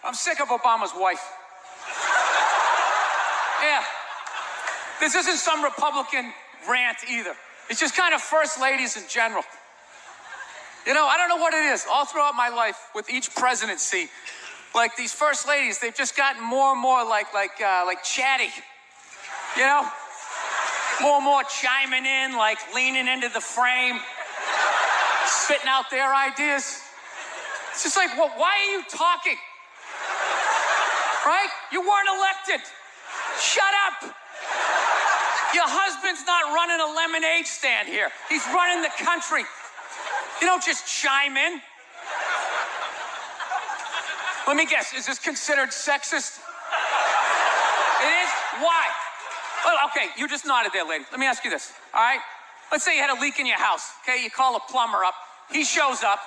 I'm sick of Obama's wife. Yeah. This isn't some Republican rant either. It's just kind of first ladies in general. You know, I don't know what it is. All throughout my life, with each presidency, like these first ladies, they've just gotten more and more like chatty. You know? More and more chiming in, like leaning into the frame, spitting out their ideas. It's just like, well, why are you talking? Right? You weren't elected. Shut up. Your husband's not running a lemonade stand here. He's running the country. You don't just chime in. Let me guess, is this considered sexist? It is? Why? Well, okay, you just nodded there, lady. Let me ask you this, all right? Let's say you had a leak in your house, okay? You call a plumber up. He shows up,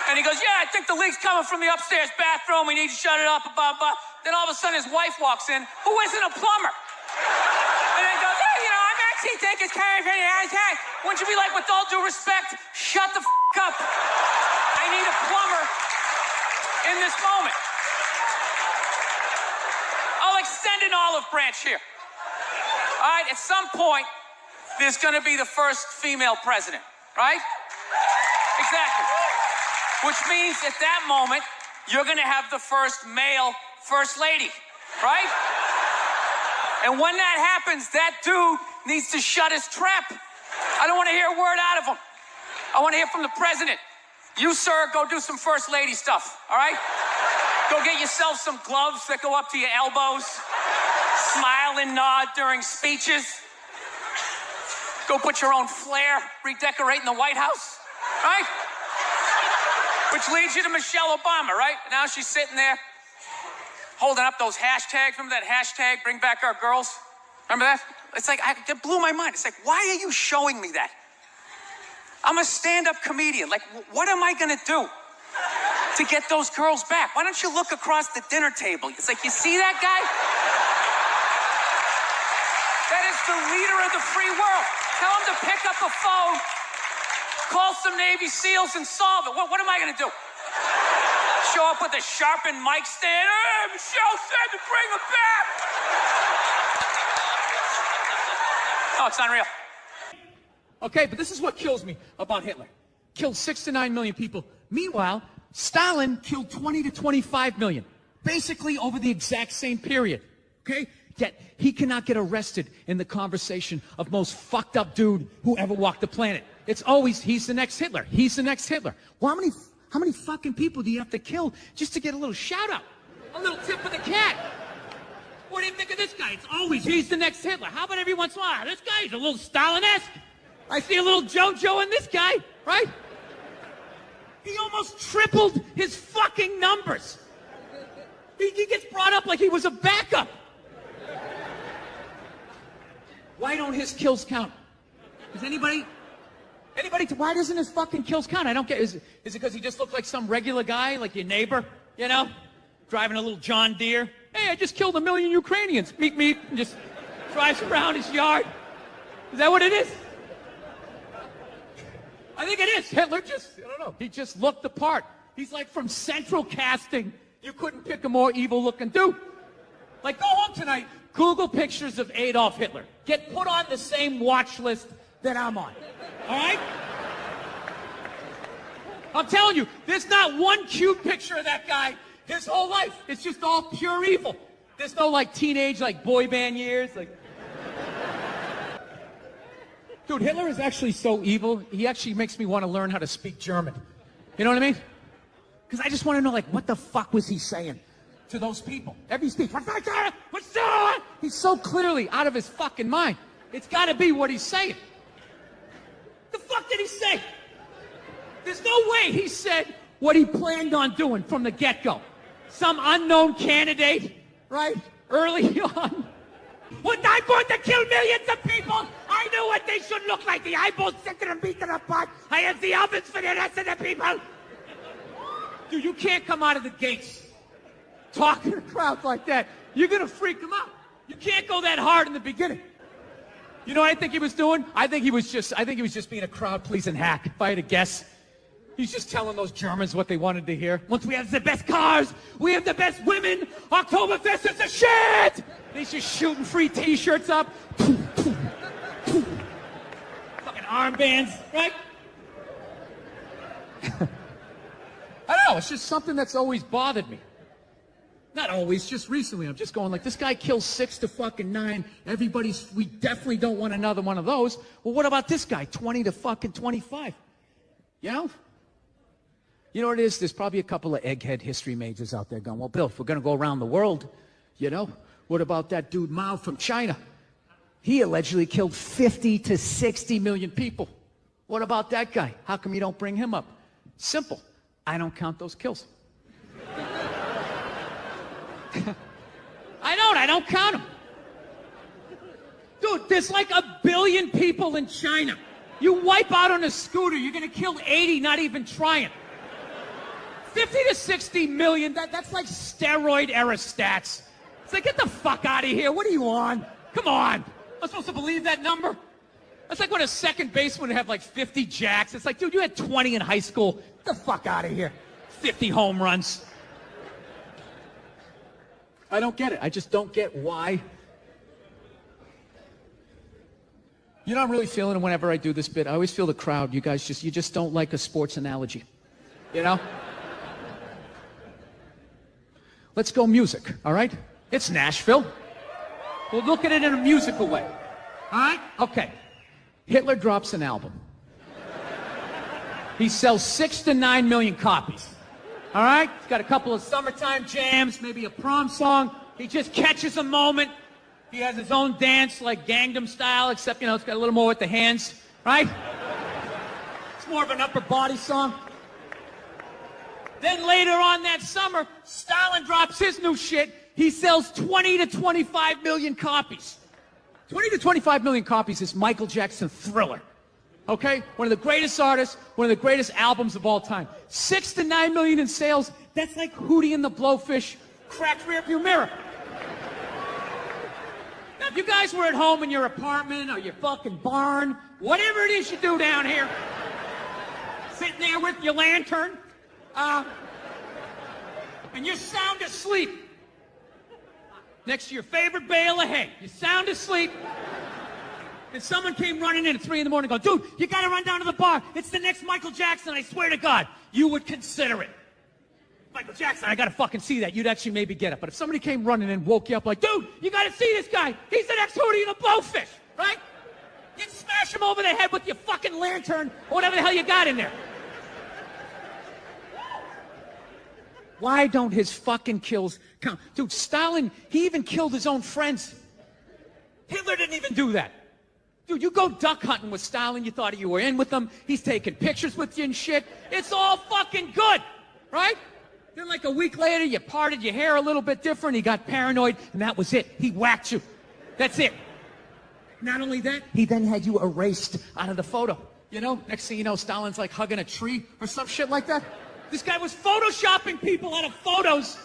and he goes, yeah, I think the leak's coming from the upstairs bathroom. We need to shut it up, blah, blah. Then all of a sudden, his wife walks in, who isn't a plumber. And he goes, hey, you know, I'm actually thinking it's kind of pretty high. Wouldn't you be like, with all due respect, shut the up. I need a plumber in this moment. I'll extend an olive branch here. All right, at some point, there's going to be the first female president, right? Exactly. Which means at that moment, you're going to have the first male first lady, right? And when that happens, that dude needs to shut his trap. I don't want to hear a word out of him. I want to hear from the president. You, sir, go do some first lady stuff, all right? Go get yourself some gloves that go up to your elbows. Smile and nod during speeches. Go put your own flair, redecorating the White House, right? Which leads you to Michelle Obama, right? Now she's sitting there holding up those hashtags. Remember that hashtag, bring back our girls? Remember that? It's like, it blew my mind. It's like, why are you showing me that? I'm a stand-up comedian. Like, what am I gonna do to get those girls back? Why don't you look across the dinner table? It's like, you see that guy? That is the leader of the free world. Tell him to pick up a phone, call some Navy SEALs and solve it. What am I gonna do? Show up with a sharpened mic stand? Hey, Michelle said to bring him back. Oh, it's unreal. Okay, but this is what kills me about Hitler. Killed 6 to 9 million people. Meanwhile, Stalin killed 20 to 25 million, basically over the exact same period. Okay? Yet he cannot get arrested in the conversation of most fucked up dude who ever walked the planet. It's always, he's the next Hitler. He's the next Hitler. Well, how many fucking people do you have to kill just to get a little shout out? A little tip of the cat. What do you think of this guy? It's always, he's the next Hitler. How about every once in a while? This guy's a little Stalin-esque. I see a little JoJo in this guy, right? He almost tripled his fucking numbers. He gets brought up like he was a backup. Why don't his kills count? Does anybody, why doesn't his fucking kills count? I don't get, is it because he just looked like some regular guy, like your neighbor, you know? Driving a little John Deere. Hey, I just killed 1 million Ukrainians. Meet me, and just drives around his yard. Is that what it is? I think it is. Hitler just, I don't know, he just looked the part. He's like from central casting. You couldn't pick a more evil-looking dude. Like, go home tonight, Google pictures of Adolf Hitler. Get put on the same watch list that I'm on. All right? I'm telling you, there's not one cute picture of that guy his whole life. It's just all pure evil. There's no, like, teenage, like, boy band years, like... Dude, Hitler is actually so evil, he actually makes me want to learn how to speak German. You know what I mean? Because I just want to know, like, what the fuck was he saying to those people? Every speech, he's so clearly out of his fucking mind. It's got to be what he's saying. The fuck did he say? There's no way he said what he planned on doing from the get-go. Some unknown candidate, right, early on. When I'm going to kill millions of people, I knew what they should look like. The eyeballs sitting and beaten apart. I have the ovens for the rest of the people. Dude, you can't come out of the gates talking to crowds like that. You're going to freak them out. You can't go that hard in the beginning. You know what I think he was doing? I think he was just being a crowd-pleasing hack, if I had to guess. He's just telling those Germans what they wanted to hear. Once we have the best cars, we have the best women, Oktoberfest is the shit! And he's just shooting free t-shirts up. Fucking armbands, right? I don't know, it's just something that's always bothered me. Not always, just recently. I'm just going like, this guy kills 6 to fucking 9. We definitely don't want another one of those. Well, what about this guy? 20 to fucking 25. You know? You know what it is? There's probably a couple of egghead history majors out there going, well, Bill, if we're going to go around the world, you know, what about that dude Mao from China? He allegedly killed 50 to 60 million people. What about that guy? How come you don't bring him up? Simple. I don't count those kills. I don't count them. Dude, there's like 1 billion people in China. You wipe out on a scooter, you're gonna kill 80, not even trying. 50 to 60 million, that's like steroid era stats. It's like, get the fuck out of here, what are you on? Come on, am I supposed to believe that number? That's like when a second baseman would have like 50 jacks. It's like, dude, you had 20 in high school. Get the fuck out of here. 50 home runs. I don't get it. I just don't get why. You know, I'm really feeling it whenever I do this bit. I always feel the crowd. You guys you just don't like a sports analogy. You know? Let's go music, all right? It's Nashville. We'll look at it in a musical way. All right? Okay. Hitler drops an album. He sells 6 to 9 million copies. All right? He's got a couple of summertime jams, maybe a prom song. He just catches a moment. He has his own dance, like Gangnam Style, except, you know, it's got a little more with the hands, right? It's more of an upper body song. Then later on that summer, Stalin drops his new shit. He sells 20 to 25 million copies. 20 to 25 million copies is Michael Jackson Thriller. Okay? One of the greatest artists, one of the greatest albums of all time. 6 to 9 million in sales, that's like Hootie and the Blowfish, cracked rearview mirror. Now, if you guys were at home in your apartment or your fucking barn, whatever it is you do down here, sitting there with your lantern, and you're sound asleep next to your favorite bale of hay. You're sound asleep. And someone came running in at 3 in the morning going, dude, you got to run down to the bar. It's the next Michael Jackson, I swear to God. You would consider it. Michael Jackson, I got to fucking see that. You'd actually maybe get it. But if somebody came running in and woke you up like, dude, you got to see this guy. He's the next Hootie and the Blowfish, right? You'd smash him over the head with your fucking lantern or whatever the hell you got in there. Why don't his fucking kills count? Dude, Stalin, he even killed his own friends. Hitler didn't even do that. Dude, you go duck hunting with Stalin, you thought you were in with him. He's taking pictures with you and shit. It's all fucking good, right? Then like a week later, you parted your hair a little bit different. He got paranoid, and that was it. He whacked you. That's it. Not only that, he then had you erased out of the photo. You know, next thing you know, Stalin's like hugging a tree or some shit like that. This guy was photoshopping people out of photos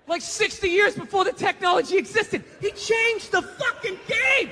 like 60 years before the technology existed. He changed the fucking game.